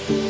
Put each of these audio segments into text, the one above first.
And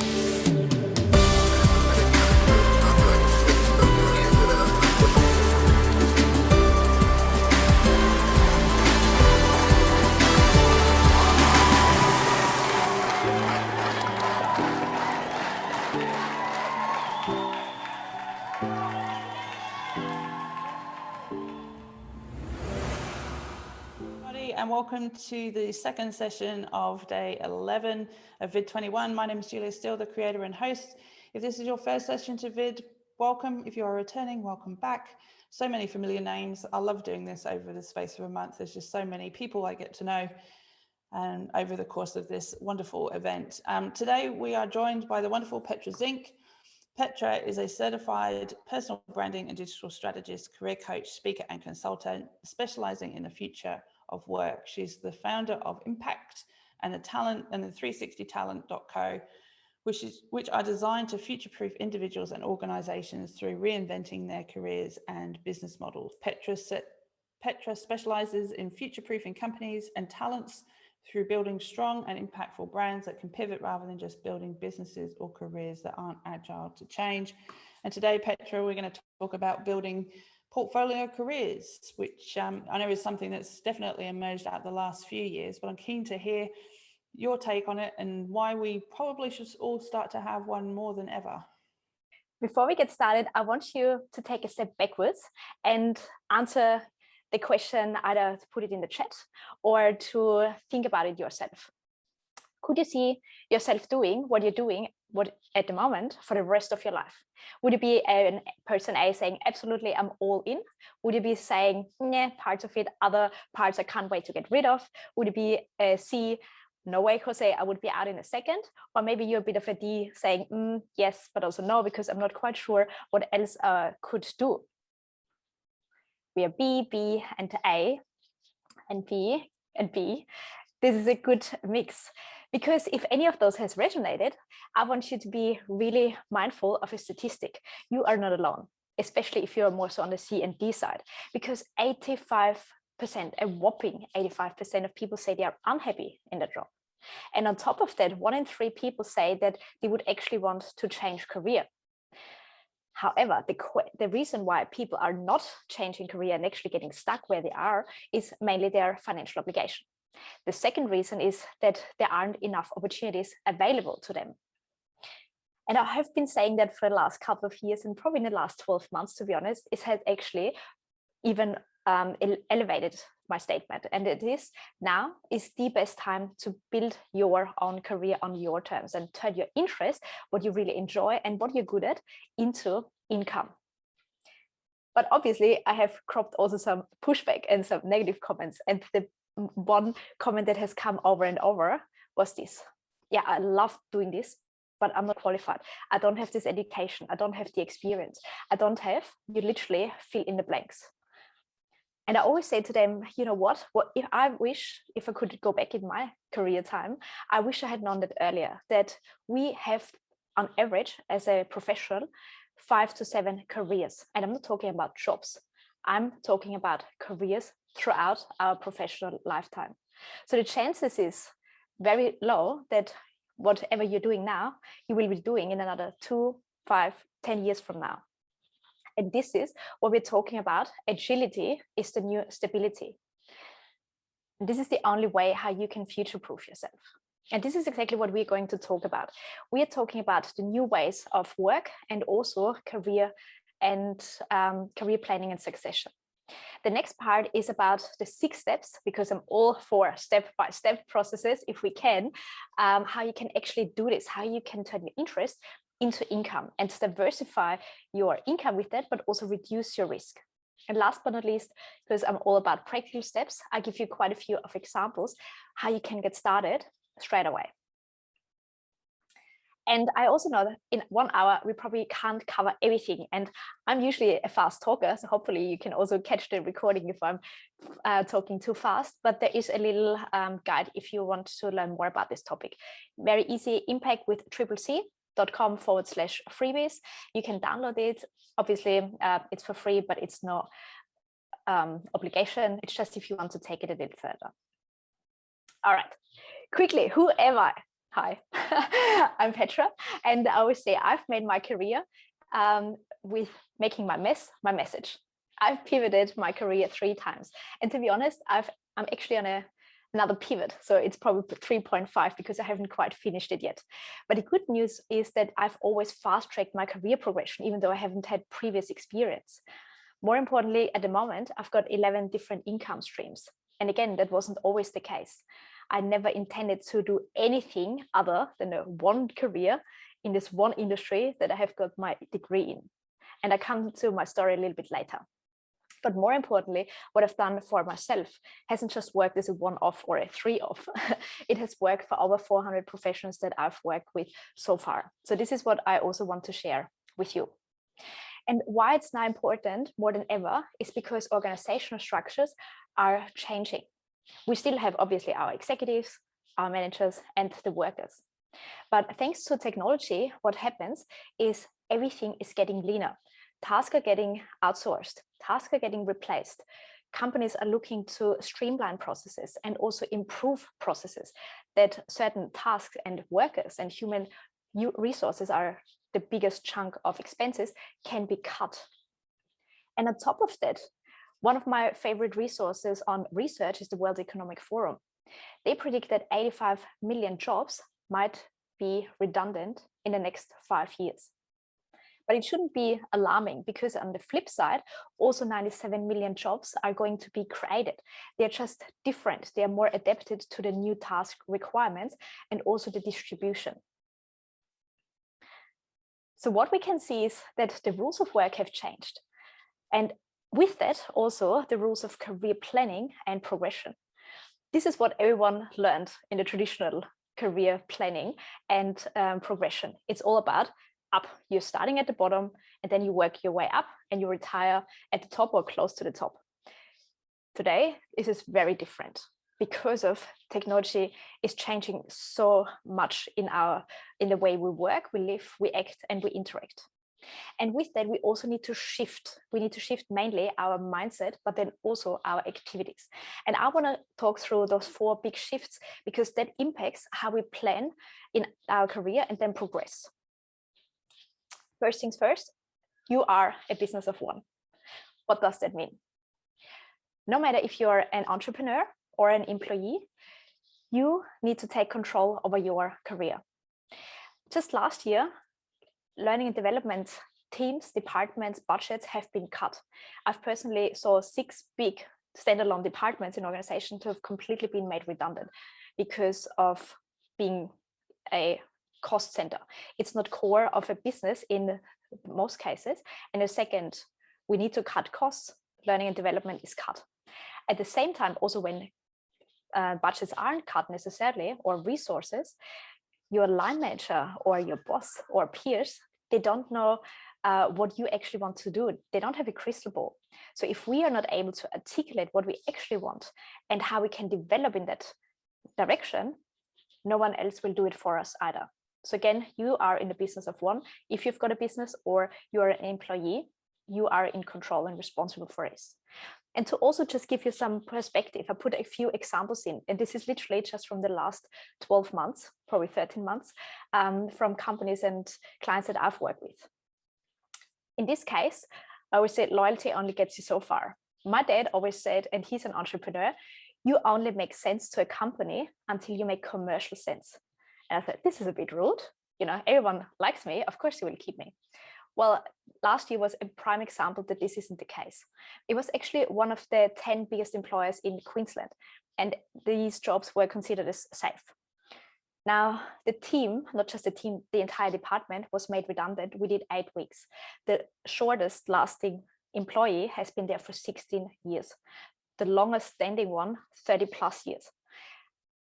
welcome to the second session of day 11 of VID21. My name is Julia Steele, the creator and host. If this is your first session to VID, welcome. If you are returning, welcome back. So many familiar names. I love doing this over the space of a month. There's just so many people I get to know over the course of this wonderful event. Today we are joined by the wonderful Petra Zink. Petra is a certified personal branding and digital strategist, career coach, speaker and consultant, specializing in the future of work. She's the founder of Impact and the 360talent.co, which are designed to future-proof individuals and organizations through reinventing their careers and business models. Petra specializes in future-proofing companies and talents through building strong and impactful brands that can pivot rather than just building businesses or careers that aren't agile to change. And today, Petra, we're going to talk about building portfolio careers, which I know is something that's definitely emerged out the last few years, but I'm keen to hear your take on it and why we probably should all start to have one more than ever. Before we get started, I want you to take a step backwards and answer the question, either to put it in the chat or to think about it yourself. Could you see yourself doing what you're doing at the moment for the rest of your life? Would you be a person A saying, absolutely, I'm all in? Would you be saying, yeah, parts of it, other parts I can't wait to get rid of? Would you be a C, no way, Jose, I would be out in a second? Or maybe you're a bit of a D saying, yes, but also no, because I'm not quite sure what else I could do. We are B, B, and A, and B, and B. This is a good mix. Because if any of those has resonated, I want you to be really mindful of a statistic. You are not alone, especially if you're more so on the C and D side, because 85%, a whopping 85% of people say they are unhappy in their job. And on top of that, 1 in 3 people say that they would actually want to change career. However, the reason why people are not changing career and actually getting stuck where they are is mainly their financial obligation. The second reason is that there aren't enough opportunities available to them. And I have been saying that for the last couple of years, and probably in the last 12 months, to be honest, it has actually even elevated my statement. And it is now is the best time to build your own career on your terms and turn your interest, what you really enjoy and what you're good at, into income. But obviously, I have cropped also some pushback and some negative comments. And the one comment that has come over and over was this: yeah, I love doing this, but I'm not qualified. I don't have this education. I don't have the experience. I don't have, you literally fill in the blanks. And I always say to them, you know what if I could go back in my career time, I wish I had known that earlier, that we have on average as a professional 5 to 7 careers. And I'm not talking about jobs. I'm talking about careers throughout our professional lifetime. So the chances is very low that whatever you're doing now, you will be doing in another 2, 5, 10 years from now. And this is what we're talking about. Agility is the new stability. And this is the only way how you can future-proof yourself. And this is exactly what we're going to talk about. We are talking about the new ways of work and also career and career planning and succession. The next part is about the 6 steps, because I'm all for step-by-step processes, if we can, how you can actually do this, how you can turn your interest into income and diversify your income with that, but also reduce your risk. And last but not least, because I'm all about practical steps, I give you quite a few of examples how you can get started straight away. And I also know that in 1 hour, we probably can't cover everything. And I'm usually a fast talker, so hopefully you can also catch the recording if I'm talking too fast. But there is a little guide if you want to learn more about this topic. Very easy, impact with CCC.com/freebies. You can download it. Obviously, it's for free, but it's no obligation. It's just if you want to take it a bit further. All right, quickly, who am I? Hi, I'm Petra, and I always say I've made my career with making my mess my message. I've pivoted my career 3 times, and to be honest, I'm actually on another pivot, so it's probably 3.5 because I haven't quite finished it yet. But the good news is that I've always fast-tracked my career progression, even though I haven't had previous experience. More importantly, at the moment, I've got 11 different income streams. And again, that wasn't always the case. I never intended to do anything other than one career in this one industry that I have got my degree in. And I come to my story a little bit later. But more importantly, what I've done for myself hasn't just worked as a one-off or a 3-off. It has worked for over 400 professionals that I've worked with so far. So this is what I also want to share with you. And why it's now important more than ever is because organizational structures are changing. We still have obviously our executives, our managers, and the workers. But thanks to technology, what happens is everything is getting leaner. Tasks are getting outsourced, tasks are getting replaced. Companies are looking to streamline processes and also improve processes, that certain tasks and workers and human resources are the biggest chunk of expenses can be cut. And on top of that, one of my favorite resources on research is the World Economic Forum. They predict that 85 million jobs might be redundant in the next 5 years. But it shouldn't be alarming because on the flip side, also 97 million jobs are going to be created. They're just different. They are more adapted to the new task requirements and also the distribution. So what we can see is that the rules of work have changed. And with that, also the rules of career planning and progression. This is what everyone learned in the traditional career planning and progression. It's all about up. You're starting at the bottom and then you work your way up and you retire at the top or close to the top. Today, this is very different because of technology is changing so much in the way we work, we live, we act, and we interact. And with that, we also need to shift. We need to shift mainly our mindset, but then also our activities. And I want to talk through those 4 big shifts because that impacts how we plan in our career and then progress. First things first, you are a business of one. What does that mean? No matter if you're an entrepreneur or an employee, you need to take control over your career. Just last year, learning and development teams, departments, budgets have been cut. I've personally saw 6 big standalone departments in organizations to have completely been made redundant because of being a cost center. It's not core of a business in most cases. And the second, we need to cut costs. Learning and development is cut. At the same time, also when budgets aren't cut necessarily or resources, your line manager or your boss or peers, they don't know what you actually want to do. They don't have a crystal ball. So if we are not able to articulate what we actually want and how we can develop in that direction, no one else will do it for us either. So again, you are in the business of one. If you've got a business or you're an employee, you are in control and responsible for this. And to also just give you some perspective, I put a few examples in, and this is literally just from the last 12 months, probably 13 months, from companies and clients that I've worked with. In this case, I always say loyalty only gets you so far. My dad always said, and he's an entrepreneur, you only make sense to a company until you make commercial sense. And I thought, this is a bit rude. You know, everyone likes me. Of course, he will keep me. Well, last year was a prime example that this isn't the case. It was actually one of the 10 biggest employers in Queensland, and these jobs were considered as safe. Now, the team, not just the team, the entire department was made redundant within 8 weeks. The shortest lasting employee has been there for 16 years. The longest standing one, 30 plus years.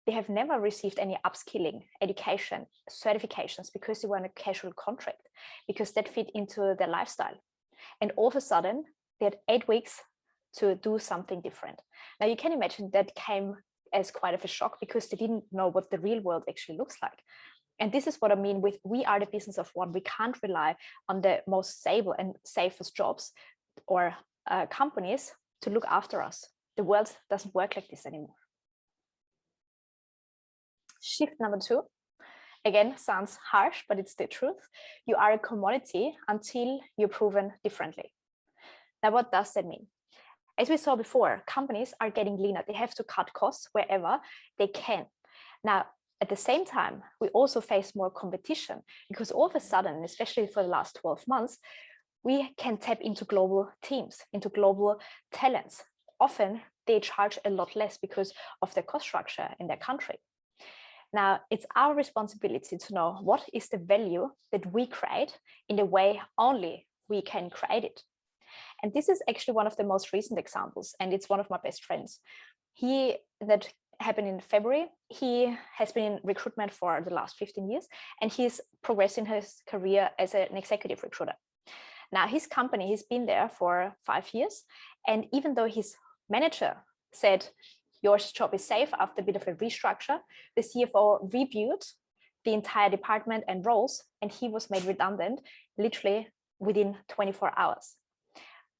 They have never received any upskilling, education, certifications because they were on a casual contract, because that fit into their lifestyle. And all of a sudden, they had 8 weeks to do something different. Now you can imagine that came as quite of a shock because they didn't know what the real world actually looks like. And this is what I mean with we are the business of one. We can't rely on the most stable and safest jobs or companies to look after us. The world doesn't work like this anymore. Shift number 2, Again, sounds harsh, but it's the truth. You are a commodity until you're proven differently. Now, what does that mean? As we saw before, companies are getting leaner. They have to cut costs wherever they can. Now, at the same time, we also face more competition because all of a sudden, especially for the last 12 months, we can tap into global teams, into global talents. Often they charge a lot less because of their cost structure in their country. Now, it's our responsibility to know what is the value that we create in the way only we can create it. And this is actually one of the most recent examples, and it's one of my best friends. That happened in February. He has been in recruitment for the last 15 years, and he's progressing his career as an executive recruiter. Now, his company, he's been there for 5 years, and even though his manager said, your job is safe after a bit of a restructure, the CFO reviewed the entire department and roles, and he was made redundant literally within 24 hours.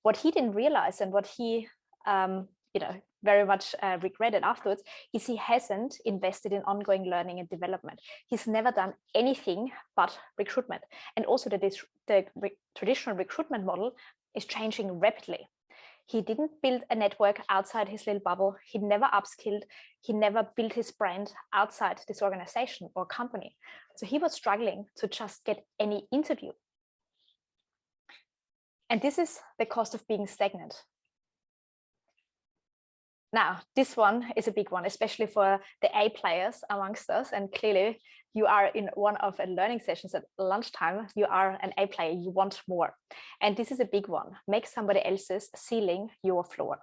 What he didn't realize, and what he very much regretted afterwards, is he hasn't invested in ongoing learning and development. He's never done anything but recruitment. And also the traditional recruitment model is changing rapidly. He didn't build a network outside his little bubble. He never upskilled. He never built his brand outside this organization or company. So he was struggling to just get any interview. And this is the cost of being stagnant. Now, this one is a big one, especially for the A players amongst us. And clearly, you are in one of the learning sessions at lunchtime. You are an A player. You want more. And this is a big one. Make somebody else's ceiling your floor.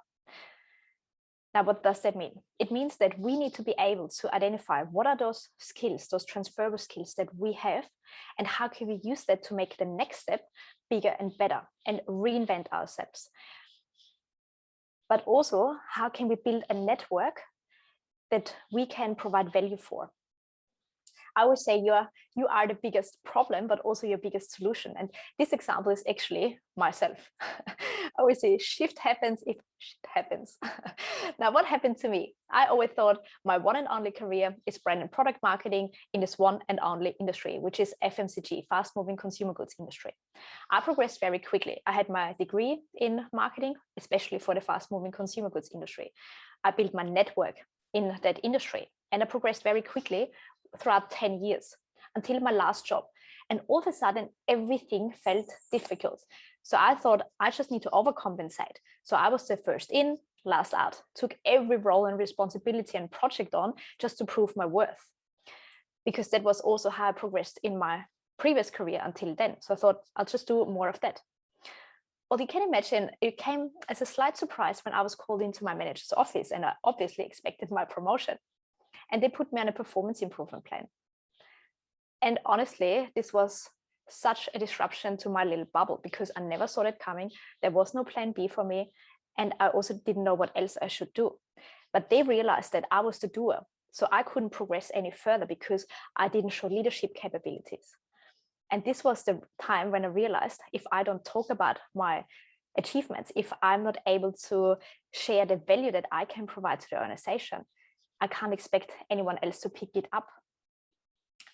Now, what does that mean? It means that we need to be able to identify what are those skills, those transferable skills that we have, and how can we use that to make the next step bigger and better and reinvent ourselves. But also, how can we build a network that we can provide value for? I would say you are the biggest problem, but also your biggest solution. And this example is actually myself. I always say shift happens if shit happens. Now, what happened to me? I always thought my one and only career is brand and product marketing in this one and only industry, which is FMCG, fast moving consumer goods industry. I progressed very quickly. I had my degree in marketing, especially for the fast moving consumer goods industry. I built my network in that industry, and I progressed very quickly throughout 10 years until my last job. And all of a sudden, everything felt difficult. So I thought I just need to overcompensate. So I was the first in, last out, took every role and responsibility and project on just to prove my worth. Because that was also how I progressed in my previous career until then. So I thought I'll just do more of that. Well, you can imagine it came as a slight surprise when I was called into my manager's office, and I obviously expected my promotion. And they put me on a performance improvement plan. And honestly, this was such a disruption to my little bubble because I never saw that coming. There was no plan B for me. And I also didn't know what else I should do. But they realized that I was the doer. So I couldn't progress any further because I didn't show leadership capabilities. And this was the time when I realized if I don't talk about my achievements, if I'm not able to share the value that I can provide to the organization, I can't expect anyone else to pick it up.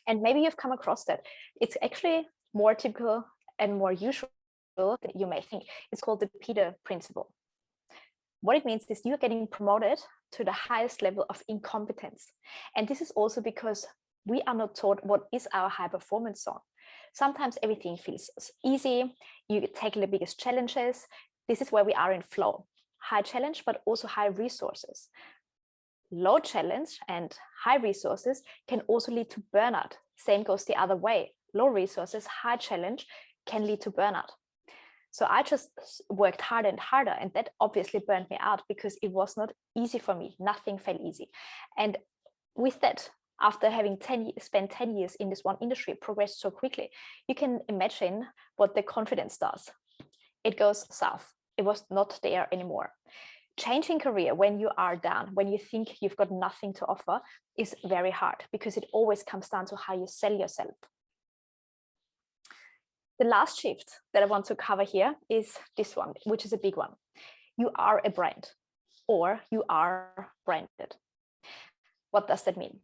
And maybe you've come across that. It's actually more typical and more usual than you may think. It's called the Petra principle. What it means is you're getting promoted to the highest level of incompetence. And this is also because we are not taught what is our high performance zone. Sometimes everything feels easy. You take the biggest challenges. This is where we are in flow. High challenge, but also high resources. Low challenge and high resources can also lead to burnout. Same goes the other way. Low resources, high challenge can lead to burnout. So I just worked harder and harder, and that obviously burned me out because it was not easy for me. Nothing felt easy. And with that, after having spent 10 years in this one industry, progressed so quickly, you can imagine what the confidence does. It goes south. It was not there anymore. Changing career when you are down, when you think you've got nothing to offer, is very hard because it always comes down to how you sell yourself. The last shift that I want to cover here is this one, which is a big one. You are a brand or you are branded. What does that mean?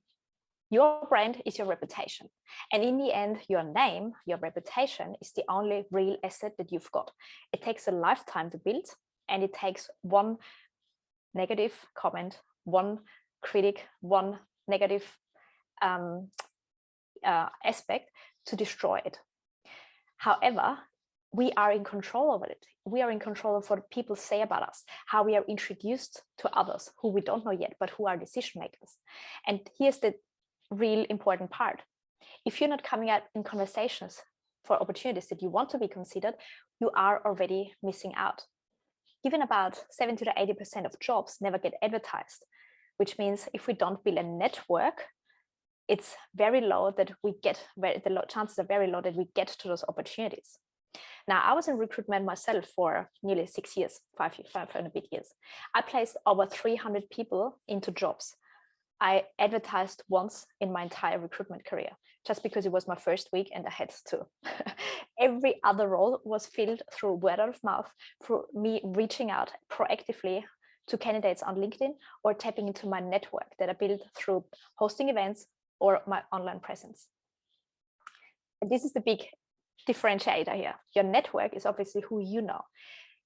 Your brand is your reputation. And in the end, your name, your reputation is the only real asset that you've got. It takes a lifetime to build, and it takes one negative comment, one critic, one negative aspect to destroy it. However, we are in control of it. We are in control of what people say about us, how we are introduced to others who we don't know yet, but who are decision makers. And here's the real important part. If you're not coming out in conversations for opportunities that you want to be considered, you are already missing out. Even about 70 to 80% of jobs never get advertised, which means if we don't build a network, it's very low that we get, the chances are very low that we get to those opportunities. Now, I was in recruitment myself for nearly 6 years, 5 and a bit years. I placed over 300 people into jobs. I advertised once in my entire recruitment career, just because it was my first week and I had to. Every other role was filled through word of mouth, through me reaching out proactively to candidates on LinkedIn or tapping into my network that I built through hosting events or my online presence. And this is the big differentiator here. Your network is obviously who you know.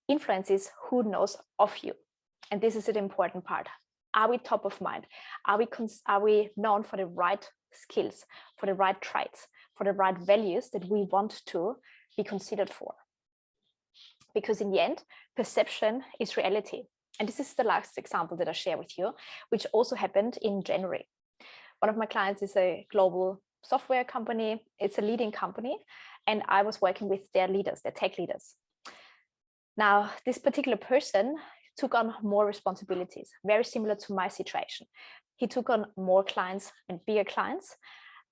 Influence is who knows of you. And this is an important part. Are we top of mind? Are we known for the right skills, for the right traits, for the right values that we want to be considered for? Because in the end, perception is reality. And this is the last example that I share with you, which also happened in January. One of my clients is a global software company. It's a leading company. And I was working with their leaders, their tech leaders. Now, this particular person took on more responsibilities, very similar to my situation. He took on more clients and bigger clients,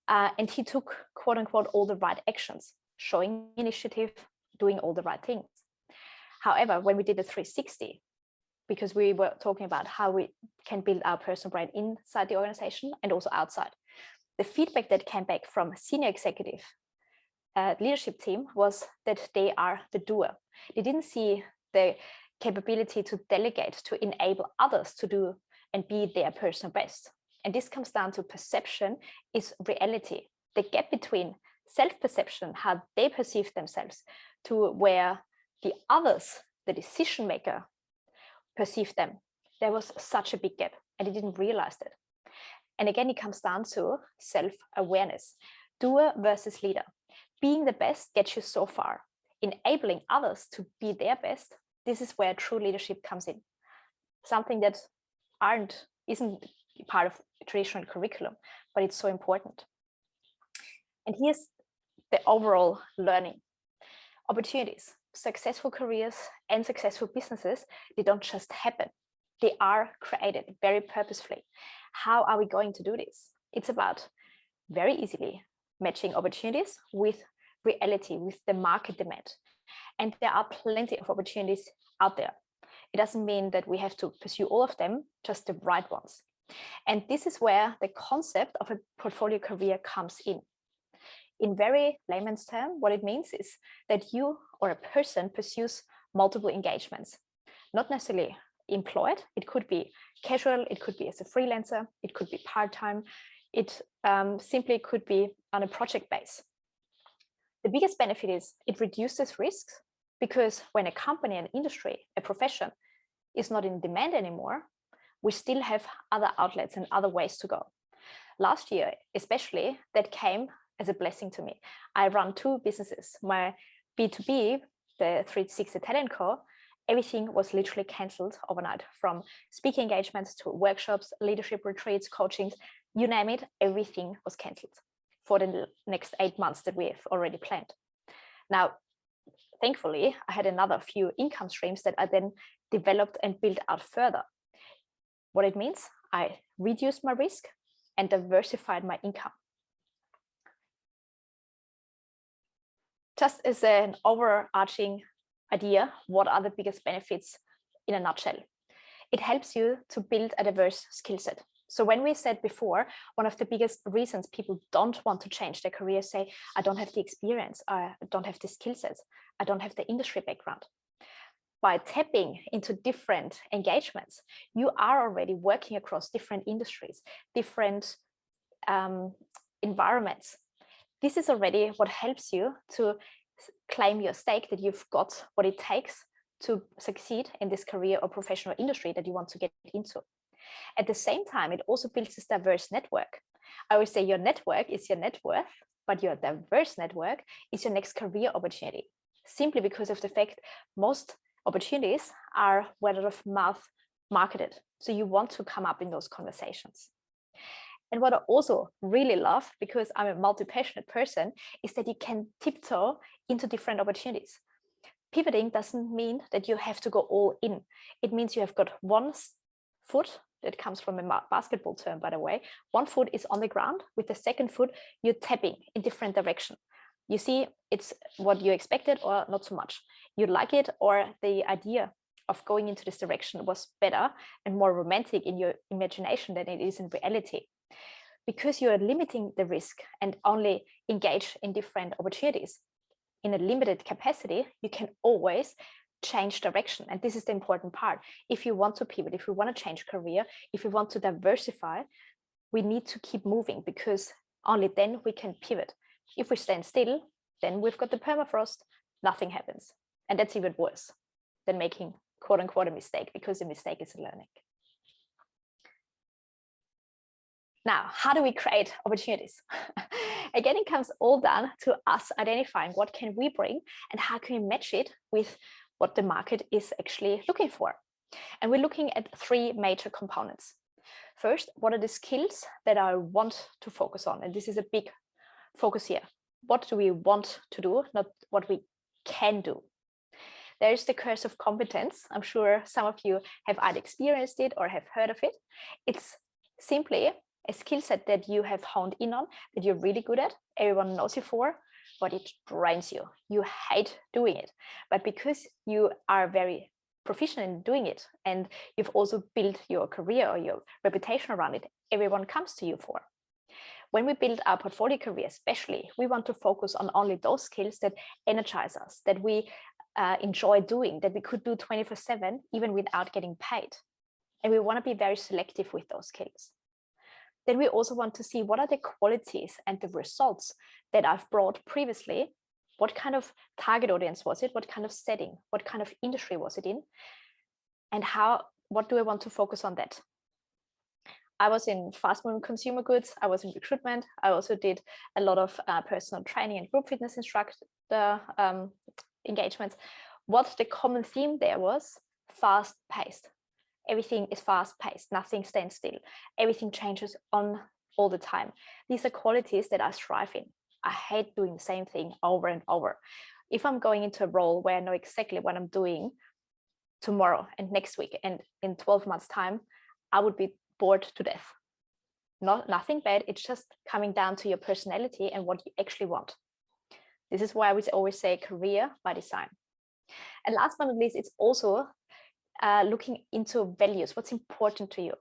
and he took, quote unquote, all the right actions, showing initiative, doing all the right things. However, when we did the 360, because we were talking about how we can build our personal brand inside the organization and also outside, the feedback that came back from senior executive leadership team was that they are the doer. They didn't see the capability to delegate, to enable others to do and be their personal best. And this comes down to perception is reality. The gap between self-perception, how they perceive themselves, to where the others, the decision maker, perceive them. There was such a big gap and they didn't realize that. And again, it comes down to self-awareness. Doer versus leader. Being the best gets you so far. Enabling others to be their best, this is where true leadership comes in. Something that isn't part of traditional curriculum, but it's so important. And here's the overall learning. Opportunities, successful careers and successful businesses, they don't just happen. They are created very purposefully. How are we going to do this? It's about very easily matching opportunities with reality, with the market demand. And there are plenty of opportunities out there. It doesn't mean that we have to pursue all of them, just the right ones. And this is where the concept of a portfolio career comes in. In very layman's term, what it means is that you or a person pursues multiple engagements, not necessarily employed. It could be casual, it could be as a freelancer, it could be part-time, it simply could be on a project base. The biggest benefit is it reduces risks, because when a company, an industry, a profession is not in demand anymore, we still have other outlets and other ways to go. Last year, especially, that came as a blessing to me. I run 2 businesses. My B2B, the 360 Talent Co, everything was literally cancelled overnight, from speaking engagements to workshops, leadership retreats, coachings, you name it, everything was cancelled for the next 8 months that we have already planned. Now, thankfully, I had another few income streams that I then developed and built out further. What it means, I reduced my risk and diversified my income. Just as an overarching idea, what are the biggest benefits in a nutshell? It helps you to build a diverse skill set. So when we said before, one of the biggest reasons people don't want to change their career, say, I don't have the experience, I don't have the skill sets, I don't have the industry background. By tapping into different engagements, you are already working across different industries, different environments. This is already what helps you to claim your stake that you've got what it takes to succeed in this career or professional industry that you want to get into. At the same time, it also builds this diverse network. I always say your network is your net worth, but your diverse network is your next career opportunity, simply because of the fact most opportunities are word of mouth marketed. So you want to come up in those conversations. And what I also really love, because I'm a multi-passionate person, is that you can tiptoe into different opportunities. Pivoting doesn't mean that you have to go all in. It means you have got one foot, that comes from a basketball term, by the way. One foot is on the ground. With the second foot, you're tapping in different direction. You see, it's what you expected or not so much. You like it, or the idea of going into this direction was better and more romantic in your imagination than it is in reality. Because you are limiting the risk and only engage in different opportunities in a limited capacity, you can always change direction. And this is the important part. If you want to pivot, if you want to change career, if you want to diversify, we need to keep moving, because only then we can pivot. If we stand still, then we've got the permafrost, nothing happens. And that's even worse than making quote unquote a mistake, because the mistake is a learning. Now, how do we create opportunities? Again, it comes all down to us identifying what can we bring and how can we match it with what the market is actually looking for. And we're looking at three major components. First, what are the skills that I want to focus on? And this is a big focus here. What do we want to do, not what we can do? There is the curse of competence. I'm sure some of you have either experienced it or have heard of it. It's simply a skill set that you have honed in on, that you're really good at, everyone knows you for, but it drains you. You hate doing it. But because you are very proficient in doing it, and you've also built your career or your reputation around it, everyone comes to you for. When we build our portfolio career, especially, we want to focus on only those skills that energize us, that we enjoy doing, that we could do 24/7, even without getting paid. And we want to be very selective with those skills. Then we also want to see what are the qualities and the results that I've brought previously. What kind of target audience was it? What kind of setting? What kind of industry was it in? And what do I want to focus on that? I was in fast-moving consumer goods. I was in recruitment. I also did a lot of personal training and group fitness instructor engagements. What the common theme there was: fast-paced. Everything is fast-paced. Nothing stands still. Everything changes on all the time. These are qualities that I strive in. I hate doing the same thing over and over. If I'm going into a role where I know exactly what I'm doing tomorrow and next week and in 12 months' time, I would be bored to death. Nothing bad. It's just coming down to your personality and what you actually want. This is why I would always say career by design. And last but not least, it's also looking into values. What's important to you?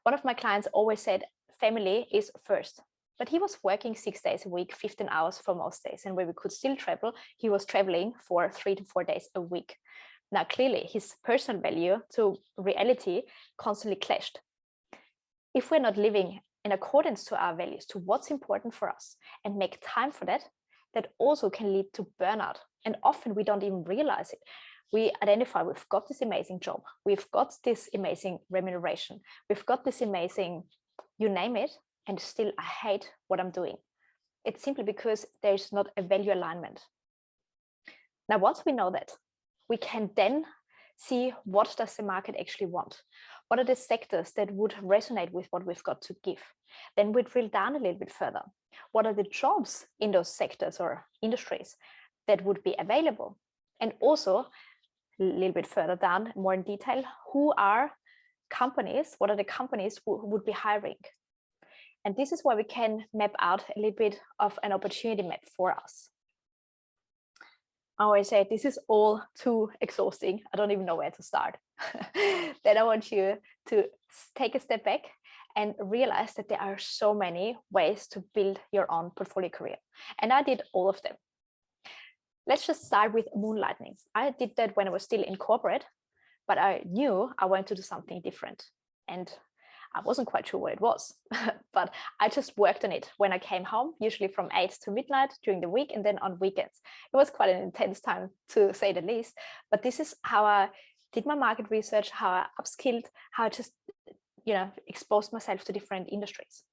One of my clients always said family is first, but he was working 6 days a week, 15 hours for most days. And where we could still travel, he was traveling for 3 to 4 days a week. Now, clearly, his personal value to reality constantly clashed. If we're not living in accordance to our values, to what's important for us, and make time for that, that also can lead to burnout. And often we don't even realize it. We identify we've got this amazing job, we've got this amazing remuneration, we've got this amazing, you name it, and still I hate what I'm doing. It's simply because there's not a value alignment. Now, once we know that, we can then see what does the market actually want. What are the sectors that would resonate with what we've got to give? Then we drill down a little bit further. What are the jobs in those sectors or industries that would be available? And also, a little bit further down, more in detail, who are companies? What are the companies who would be hiring? And this is where we can map out a little bit of an opportunity map for us. I always say this is all too exhausting. I don't even know where to start. Then I want you to take a step back and realize that there are so many ways to build your own portfolio career. And I did all of them. Let's just start with moonlighting. I did that when I was still in corporate, but I knew I wanted to do something different. And I wasn't quite sure what it was, but I just worked on it when I came home, usually from 8 to midnight during the week and then on weekends. It was quite an intense time, to say the least, but this is how I did my market research, how I upskilled, how I just, exposed myself to different industries.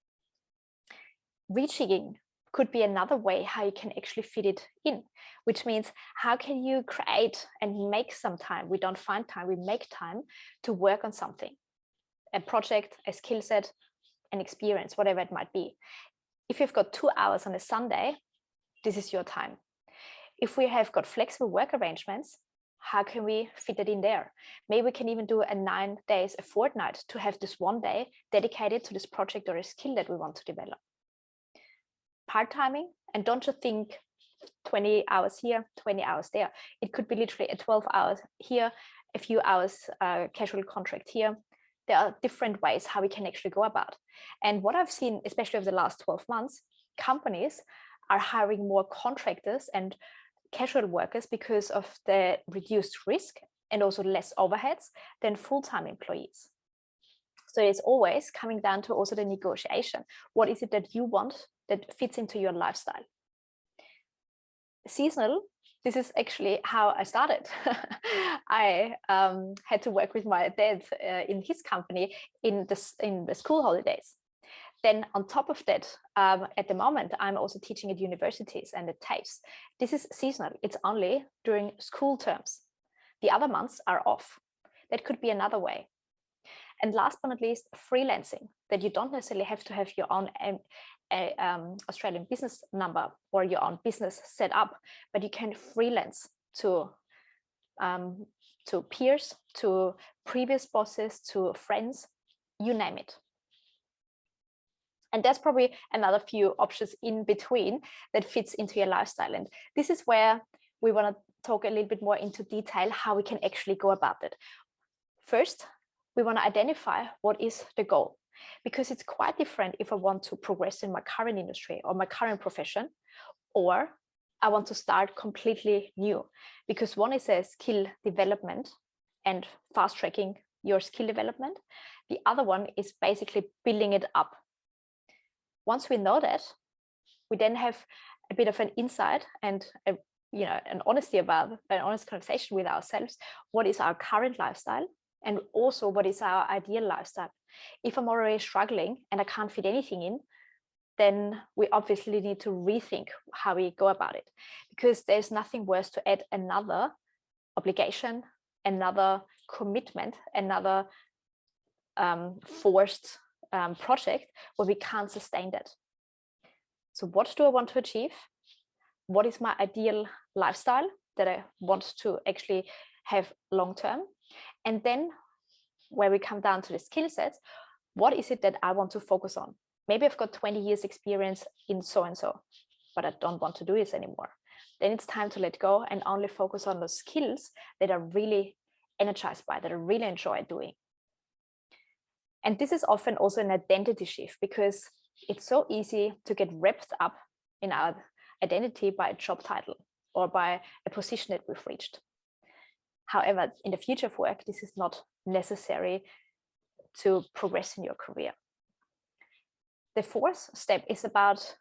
Rejigging could be another way how you can actually fit it in, which means how can you create and make some time? We don't find time, we make time to work on something, a project, a skill set, an experience, whatever it might be. If you've got 2 hours on a Sunday, this is your time. If we have got flexible work arrangements, how can we fit it in there? Maybe we can even do a 9 days, a fortnight to have this one day dedicated to this project or a skill that we want to develop. Part-timing, and don't just think 20 hours here, 20 hours there. It could be literally a 12 hours here, a few hours casual contract here. There are different ways how we can actually go about. And what I've seen, especially over the last 12 months, companies are hiring more contractors and casual workers because of the reduced risk and also less overheads than full-time employees. So it's always coming down to also the negotiation. What is it that you want that fits into your lifestyle? Seasonal, this is actually how I started. I had to work with my dad in his company in the school holidays. Then on top of that, at the moment, I'm also teaching at universities and at TAFEs. This is seasonal. It's only during school terms. The other months are off. That could be another way. And last but not least, freelancing, that you don't necessarily have to have your own Australian business number or your own business set up, but you can freelance to peers, to previous bosses, to friends, you name it. And there's probably another few options in between that fits into your lifestyle. And this is where we want to talk a little bit more into detail how we can actually go about it. First, we want to identify what is the goal, because it's quite different if I want to progress in my current industry or my current profession, or I want to start completely new, because one is a skill development and fast tracking your skill development. The other one is basically building it up. Once we know that, we then have a bit of an insight and an honest conversation with ourselves. What is our current lifestyle? And also what is our ideal lifestyle? If I'm already struggling and I can't fit anything in, then we obviously need to rethink how we go about it, because there's nothing worse to add another obligation, another commitment, another forced project where we can't sustain that. So what do I want to achieve? What is my ideal lifestyle that I want to actually have long term? And then where we come down to the skill sets, what is it that I want to focus on? Maybe I've got 20 years experience in so-and-so, but I don't want to do this anymore. Then it's time to let go and only focus on those skills that are really energized by, that I really enjoy doing. And this is often also an identity shift, because it's so easy to get wrapped up in our identity by a job title or by a position that we've reached. However, in the future of work, this is not necessary to progress in your career. The fourth step is about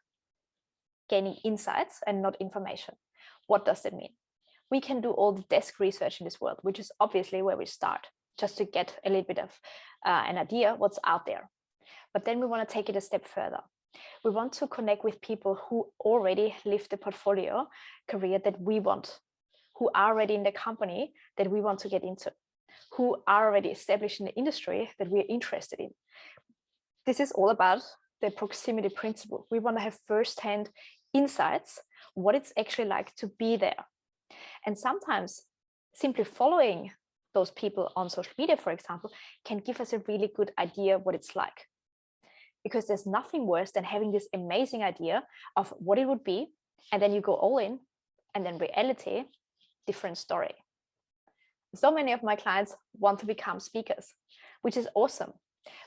gaining insights and not information. What does that mean? We can do all the desk research in this world, which is obviously where we start, just to get a little bit of an idea what's out there. But then we want to take it a step further. We want to connect with people who already live the portfolio career that we want, who are already in the company that we want to get into, who are already established in the industry that we're interested in. This is all about the proximity principle. We want to have firsthand insights, what it's actually like to be there. And sometimes simply following those people on social media, for example, can give us a really good idea what it's like. Because there's nothing worse than having this amazing idea of what it would be, and then you go all in, and then reality, different story. So many of my clients want to become speakers, which is awesome,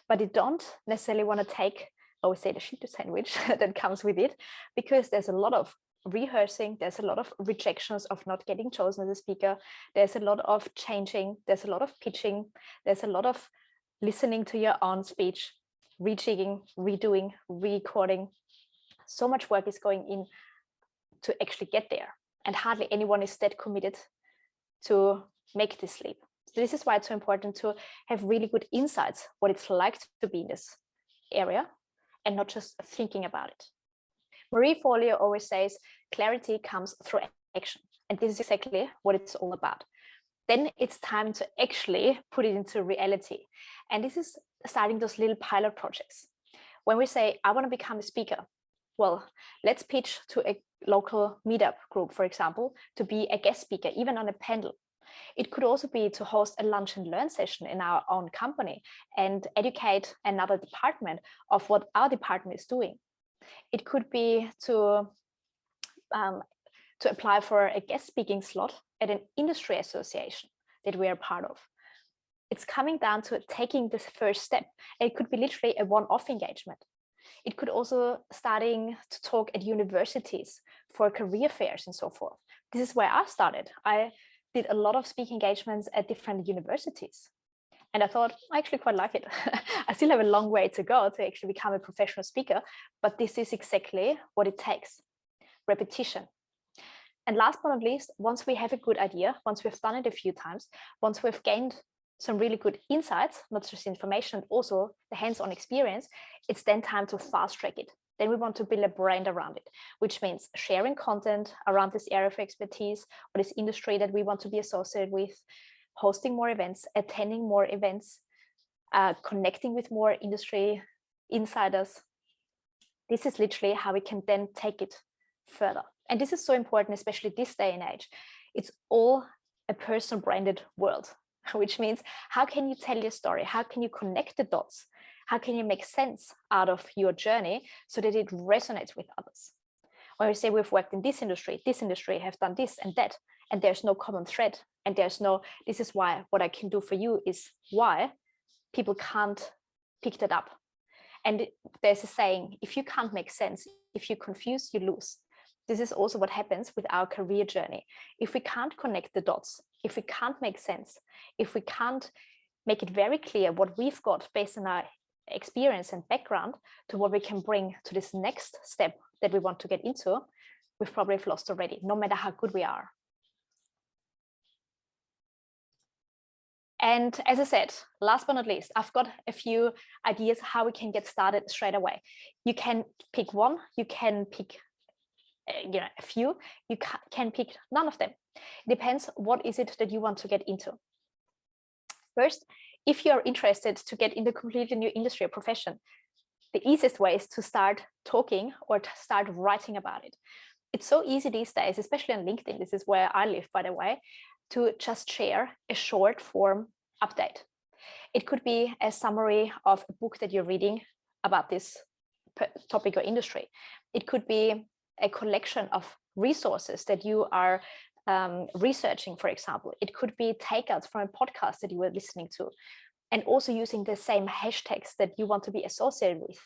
but they don't necessarily want to take, I would say, the shit sandwich that comes with it, because there's a lot of rehearsing, there's a lot of rejections of not getting chosen as a speaker, there's a lot of changing, there's a lot of pitching, there's a lot of listening to your own speech, rejigging, redoing, recording. So much work is going in to actually get there, and hardly anyone is that committed to make this leap. So this is why it's so important to have really good insights what it's like to be in this area and not just thinking about it. Marie Forleo always says clarity comes through action, and this is exactly what it's all about. Then it's time to actually put it into reality, and this is starting those little pilot projects. When we say I want to become a speaker, well, let's pitch to a local meetup group, for example, to be a guest speaker, even on a panel. It could also be to host a lunch and learn session in our own company and educate another department of what our department is doing. It could be to apply for a guest speaking slot at an industry association that we are part of. It's coming down to taking this first step. It could be literally a one-off engagement. It could also starting to talk at universities for career fairs and so forth. This is where I started. I did a lot of speaking engagements at different universities. And I thought, I actually quite like it. I still have a long way to go to actually become a professional speaker, but this is exactly what it takes. Repetition. And last but not least, once we have a good idea, once we've done it a few times, once we've gained some really good insights, not just information, also the hands-on experience, it's then time to fast track it. Then we want to build a brand around it, which means sharing content around this area of expertise or this industry that we want to be associated with, hosting more events, attending more events, connecting with more industry insiders. This is literally how we can then take it further. And this is so important, especially this day and age. It's all a personal branded world, which means how can you tell your story? How can you connect the dots? How can you make sense out of your journey so that it resonates with others? When we say we've worked in this industry, have done this and that, and there's no common thread, and there's no, this is why, what I can do for you is why, people can't pick that up. And there's a saying, if you can't make sense, if you confuse, you lose. This is also what happens with our career journey. If we can't connect the dots, if we can't make sense, if we can't make it very clear what we've got based on our experience and background to what we can bring to this next step that we want to get into, we've probably lost already, no matter how good we are. And as I said, last but not least, I've got a few ideas how we can get started straight away. You can pick one, you can pick a few, you can pick none of them. It depends what is it that you want to get into. First, if you're interested to get into a completely new industry or profession, the easiest way is to start talking or to start writing about it. It's so easy these days, especially on LinkedIn, this is where I live, by the way, to just share a short form update. It could be a summary of a book that you're reading about this topic or industry. It could be a collection of resources that you are researching, for example. It could be takeouts from a podcast that you were listening to, and also using the same hashtags that you want to be associated with.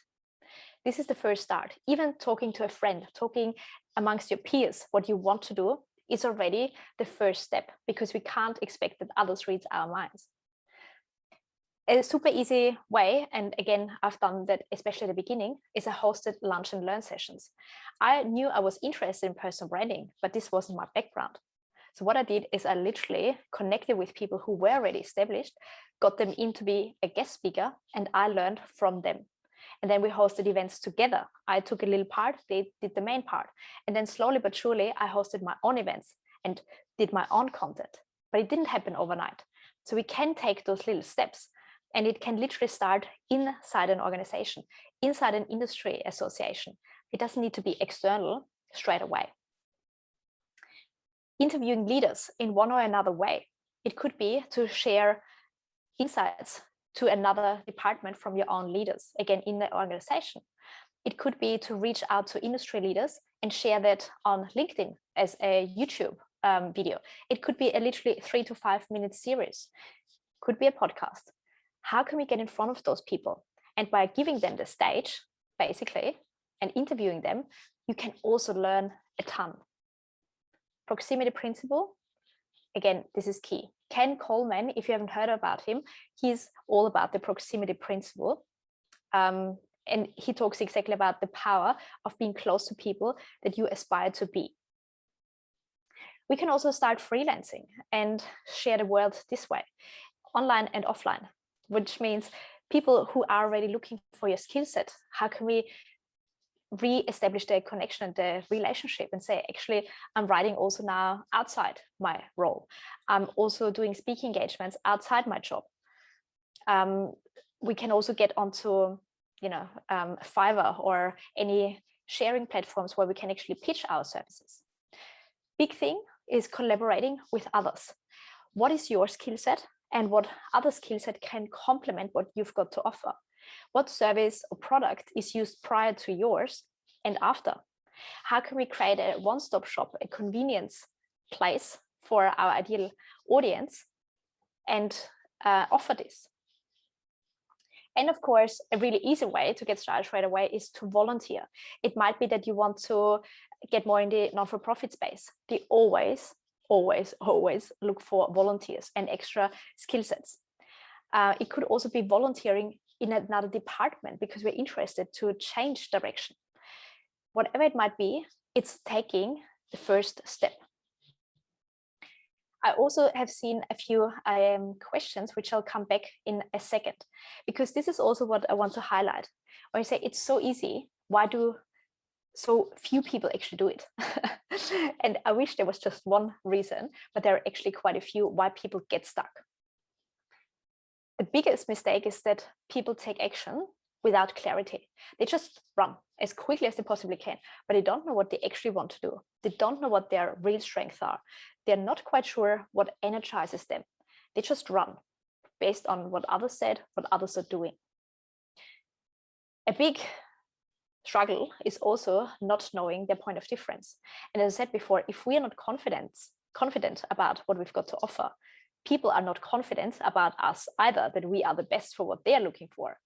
This is the first start. Even talking to a friend, talking amongst your peers, what you want to do is already the first step, because we can't expect that others read our minds. A super easy way, and again, I've done that especially at the beginning, is a hosted lunch and learn sessions. I knew I was interested in personal branding, but this wasn't my background. So what I did is I literally connected with people who were already established, got them in to be a guest speaker, and I learned from them. And then we hosted events together. I took a little part, they did the main part. And then slowly but surely, I hosted my own events and did my own content. But it didn't happen overnight. So we can take those little steps, and it can literally start inside an organization, inside an industry association. It doesn't need to be external straight away. Interviewing leaders in one or another way. It could be to share insights to another department from your own leaders, again, in the organization. It could be to reach out to industry leaders and share that on LinkedIn as a YouTube video. It could be a literally 3 to 5 minute series. Could be a podcast. How can we get in front of those people? And by giving them the stage, basically, and interviewing them, you can also learn a ton. Proximity principle, again, this is key. Ken Coleman, if you haven't heard about him, he's all about the proximity principle. And he talks exactly about the power of being close to people that you aspire to be. We can also start freelancing and share the world this way, online and offline, which means people who are already looking for your skill set, how can we re-establish the connection, the relationship, and say, actually, I'm writing also now outside my role. I'm also doing speaking engagements outside my job. We can also get onto, Fiverr or any sharing platforms where we can actually pitch our services. Big thing is collaborating with others. What is your skill set and what other skill set can complement what you've got to offer? What service or product is used prior to yours and after? How can we create a one-stop shop, a convenience place for our ideal audience and offer this? And of course, a really easy way to get started right away is to volunteer. It might be that you want to get more in the non-for-profit space. They always look for volunteers and extra skill sets. It could also be volunteering in another department because we're interested to change direction. Whatever it might be, it's taking the first step. I also have seen a few questions, which I'll come back in a second, because this is also what I want to highlight. When I say it's so easy, why do so few people actually do it? And I wish there was just one reason, but there are actually quite a few why people get stuck. The biggest mistake is that people take action without clarity. They just run as quickly as they possibly can, but they don't know what they actually want to do. They don't know what their real strengths are. They're not quite sure what energizes them. They just run based on what others said, what others are doing. A big struggle is also not knowing their point of difference. And as I said before, if we are not confident about what we've got to offer, people are not confident about us either, that we are the best for what they're looking for.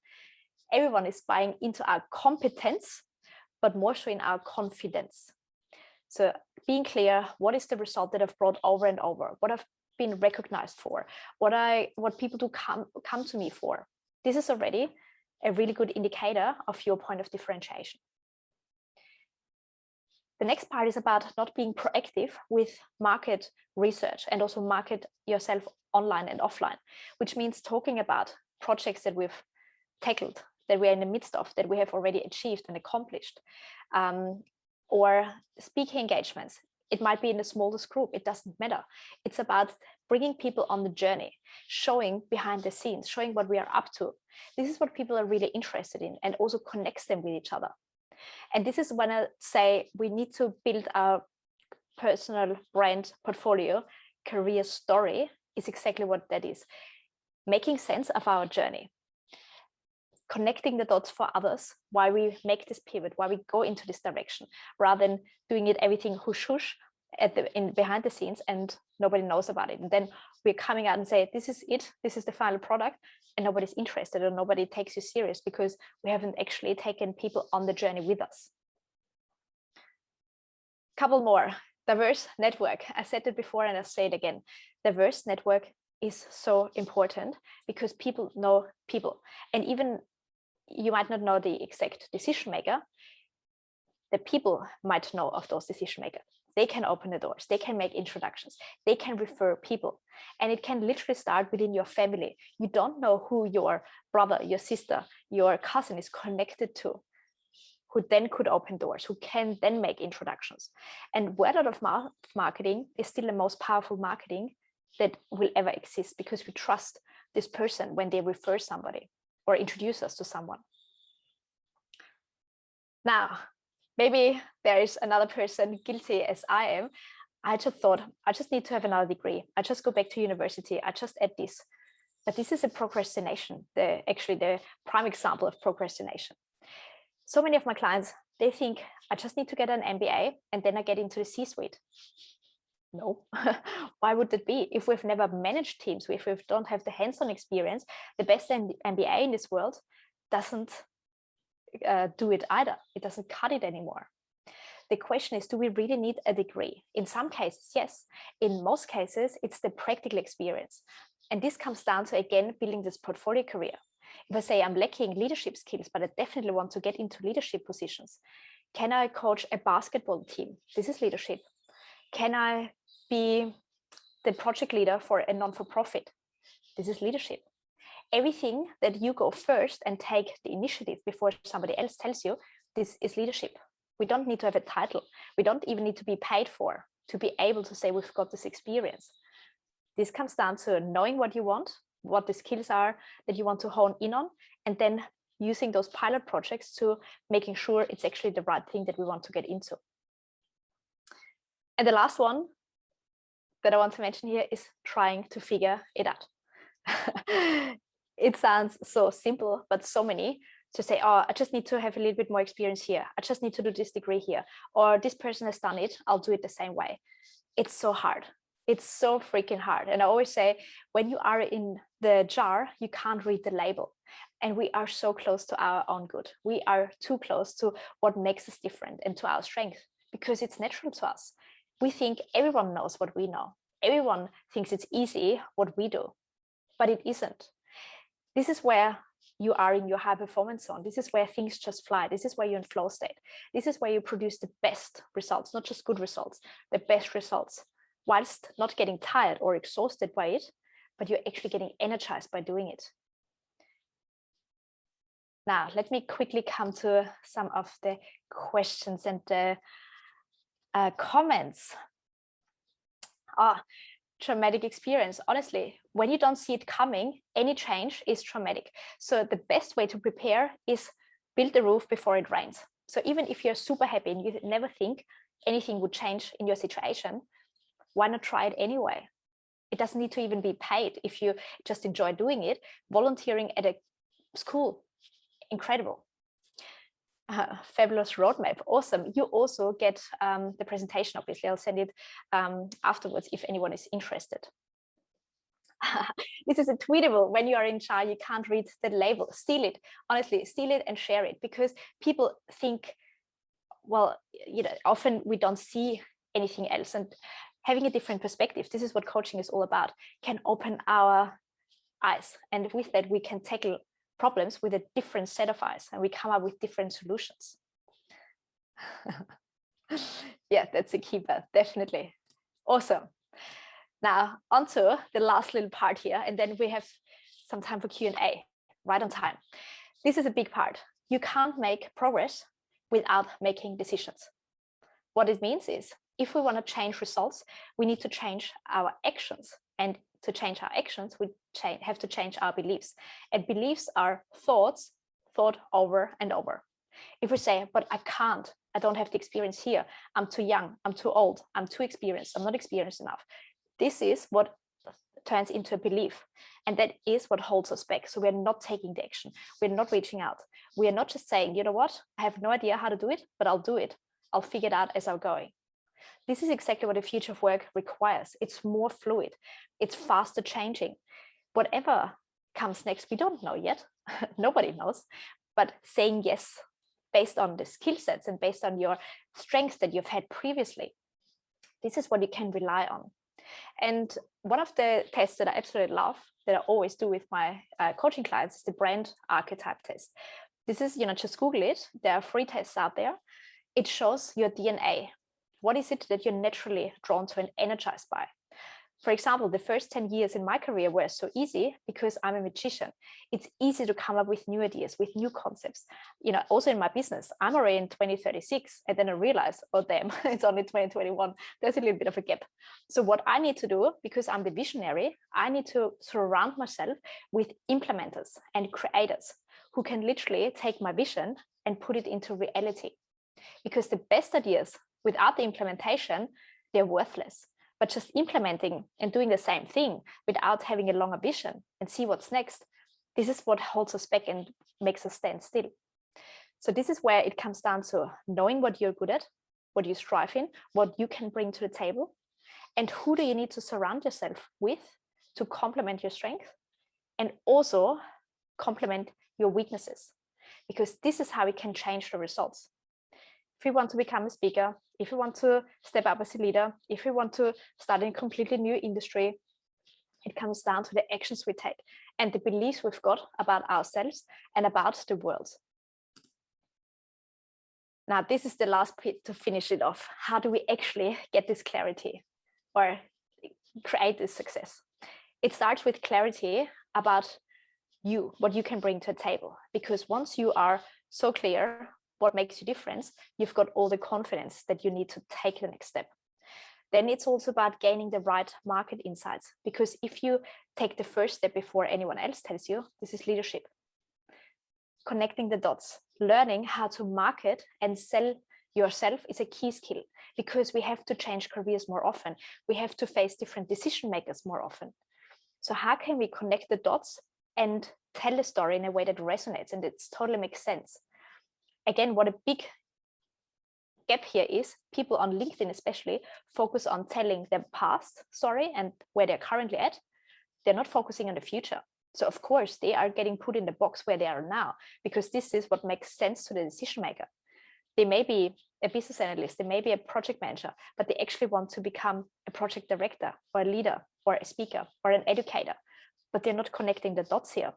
Everyone is buying into our competence, but more so in our confidence. So being clear, what is the result that I've brought over and over? What I've been recognized for? What people do come to me for? This is already a really good indicator of your point of differentiation. The next part is about not being proactive with market research and also market yourself online and offline, which means talking about projects that we've tackled, that we're in the midst of, that we have already achieved and accomplished, or speaking engagements. It might be in the smallest group, it doesn't matter. It's about bringing people on the journey, showing behind the scenes, showing what we are up to. This is what people are really interested in and also connects them with each other. And this is when I say we need to build our personal brand portfolio. Career story is exactly what that is. Making sense of our journey. Connecting the dots for others, why we make this pivot, why we go into this direction, rather than doing it everything hush behind the scenes and nobody knows about it. And then we're coming out and say, this is it, this is the final product, and nobody's interested or nobody takes you serious because we haven't actually taken people on the journey with us. Couple more. Diverse network. I said it before and I'll say it again. Diverse network is so important because people know people. And even you might not know the exact decision maker, the people might know of those decision makers. They can open the doors, they can make introductions, they can refer people. And it can literally start within your family. You don't know who your brother, your sister, your cousin is connected to, who then could open doors, who can then make introductions. And word of mouth marketing is still the most powerful marketing that will ever exist because we trust this person when they refer somebody or introduce us to someone. Now, maybe there is another person guilty as I am. I just thought, I just need to have another degree. I just go back to university. I just add this. But this is a procrastination, actually the prime example of procrastination. So many of my clients, they think I just need to get an MBA and then I get into the C-suite. No, why would that be? If we've never managed teams, if we don't have the hands-on experience, the best MBA in this world doesn't do it either. It doesn't cut it anymore. The question is, do we really need a degree? In some cases, yes. In most cases, it's the practical experience. And this comes down to, again, building this portfolio career. If I say I'm lacking leadership skills, but I definitely want to get into leadership positions, can I coach a basketball team? This is leadership. Can I be the project leader for a non-for-profit? This is leadership. Everything that you go first and take the initiative before somebody else tells you, this is leadership. We don't need to have a title. We don't even need to be paid for to be able to say we've got this experience. This comes down to knowing what you want, what the skills are that you want to hone in on, and then using those pilot projects to making sure it's actually the right thing that we want to get into. And the last one that I want to mention here is trying to figure it out. It sounds so simple, but so many to say, oh, I just need to have a little bit more experience here. I just need to do this degree here. Or this person has done it, I'll do it the same way. It's so hard. It's so freaking hard. And I always say, when you are in the jar, you can't read the label. And we are so close to our own good. We are too close to what makes us different and to our strength, because it's natural to us. We think everyone knows what we know. Everyone thinks it's easy what we do, but it isn't. This is where you are in your high performance zone. This is where things just fly. This is where you're in flow state. This is where you produce the best results, not just good results, the best results, whilst not getting tired or exhausted by it, but you're actually getting energized by doing it. Now, let me quickly come to some of the questions and the comments. Traumatic experience. Honestly, when you don't see it coming, any change is traumatic. So the best way to prepare is build the roof before it rains. So even if you're super happy and you never think anything would change in your situation, why not try it anyway? It doesn't need to even be paid. If you just enjoy doing it, volunteering at a school, incredible. Fabulous roadmap, awesome. You also get the presentation, obviously. I'll send it afterwards if anyone is interested. This is a tweetable. When you are in jar, you can't read the label. Steal it, honestly, steal it and share it, because people think, well, you know, often we don't see anything else, and having a different perspective, this is what coaching is all about, can open our eyes, and with that we can tackle problems with a different set of eyes, and we come up with different solutions. Yeah, that's a keeper, definitely. Awesome. Now on to the last little part here, and then we have some time for Q&A, right on time. This is a big part. You can't make progress without making decisions. What it means is, if we want to change results, we need to change our actions, and to change our actions, we have to change our beliefs. And beliefs are thoughts thought over and over. If we say, but I can't, I don't have the experience here, I'm too young, I'm too old, I'm too experienced, I'm not experienced enough. This is what turns into a belief. And that is what holds us back. So we're not taking the action. We're not reaching out. We are not just saying, you know what, I have no idea how to do it, but I'll do it. I'll figure it out as I'm going. This is exactly what the future of work requires. It's more fluid. It's faster changing. Whatever comes next, we don't know yet. Nobody knows. But saying yes based on the skill sets and based on your strengths that you've had previously, this is what you can rely on. And one of the tests that I absolutely love, that I always do with my coaching clients, is the brand archetype test. This is, just Google it. There are free tests out there. It shows your DNA. What is it that you're naturally drawn to and energized by? For example, the first 10 years in my career were so easy because I'm a magician. It's easy to come up with new ideas, with new concepts. Also in my business, I'm already in 2036, and then I realized, oh damn, it's only 2021. There's a little bit of a gap. So what I need to do, because I'm the visionary, I need to surround myself with implementers and creators who can literally take my vision and put it into reality. Because the best ideas, without the implementation, they're worthless. But just implementing and doing the same thing without having a longer vision and see what's next, this is what holds us back and makes us stand still. So this is where it comes down to knowing what you're good at, what you strive in, what you can bring to the table, and who do you need to surround yourself with to complement your strength and also complement your weaknesses, because this is how we can change the results. If we want to become a speaker, if we want to step up as a leader, if we want to start in a completely new industry, It comes down to the actions we take and the beliefs we've got about ourselves and about the world. Now, this is the last bit to finish it off. How do we actually get this clarity or create this success? It starts with clarity about you, what you can bring to a table. Because once you are so clear what makes you different, you've got all the confidence that you need to take the next step. Then it's also about gaining the right market insights. Because if you take the first step before anyone else tells you, this is leadership. Connecting the dots, learning how to market and sell yourself is a key skill, because we have to change careers more often. We have to face different decision makers more often. So how can we connect the dots and tell a story in a way that resonates and it totally makes sense? Again, what a big gap here is, people on LinkedIn especially focus on telling their past story and where they're currently at. They're not focusing on the future. So of course they are getting put in the box where they are now, because this is what makes sense to the decision maker. They may be a business analyst, they may be a project manager, but they actually want to become a project director or a leader or a speaker or an educator, but they're not connecting the dots here.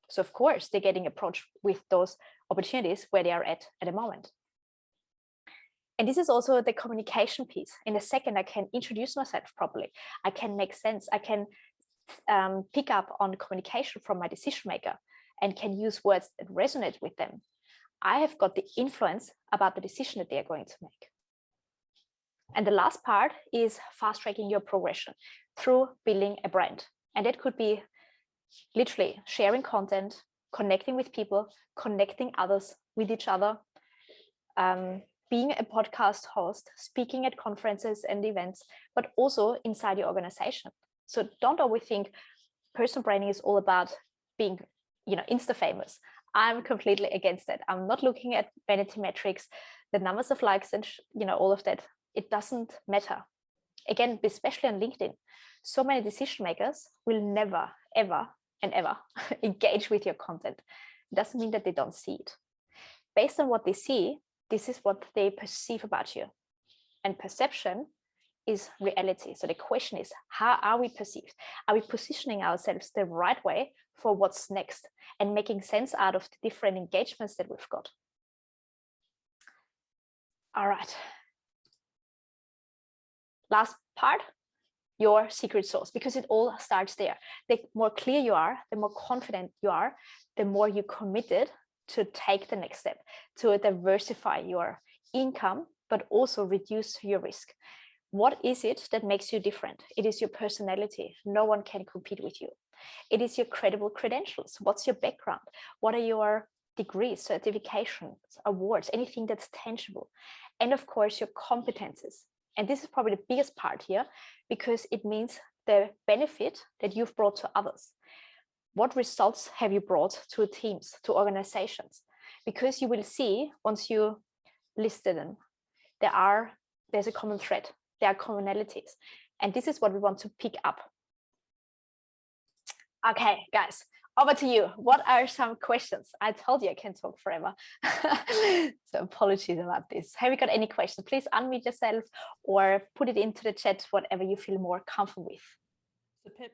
So of course they're getting approached with those opportunities where they are at the moment. And this is also the communication piece. In a second, I can introduce myself properly. I can make sense. I can pick up on communication from my decision maker and can use words that resonate with them. I have got the influence about the decision that they are going to make. And the last part is fast tracking your progression through building a brand. And that could be literally sharing content, connecting with people, connecting others with each other, being a podcast host, speaking at conferences and events, but also inside your organization. So don't always think personal branding is all about being, Insta famous. I'm completely against that. I'm not looking at vanity metrics, the numbers of likes and all of that. It doesn't matter. Again, especially on LinkedIn, so many decision makers will never, ever, and ever engage with your content. It doesn't mean that they don't see it. Based on what they see, this is what they perceive about you. And perception is reality. So the question is, how are we perceived? Are we positioning ourselves the right way for what's next and making sense out of the different engagements that we've got? All right. Last part, your secret sauce, because it all starts there. The more clear you are, the more confident you are, the more you're committed to take the next step, to diversify your income, but also reduce your risk. What is it that makes you different? It is your personality. No one can compete with you. It is your credible credentials. What's your background? What are your degrees, certifications, awards, anything that's tangible? And of course, your competences. And this is probably the biggest part here, because it means the benefit that you've brought to others. What results have you brought to teams, to organizations? Because you will see, once you listed them, there's a common thread. There are commonalities. And this is what we want to pick up. Okay, guys, over to you. What are some questions? I told you I can talk forever. So apologies about this. Have you got any questions? Please unmute yourself or put it into the chat, whatever you feel more comfortable with. So Pip,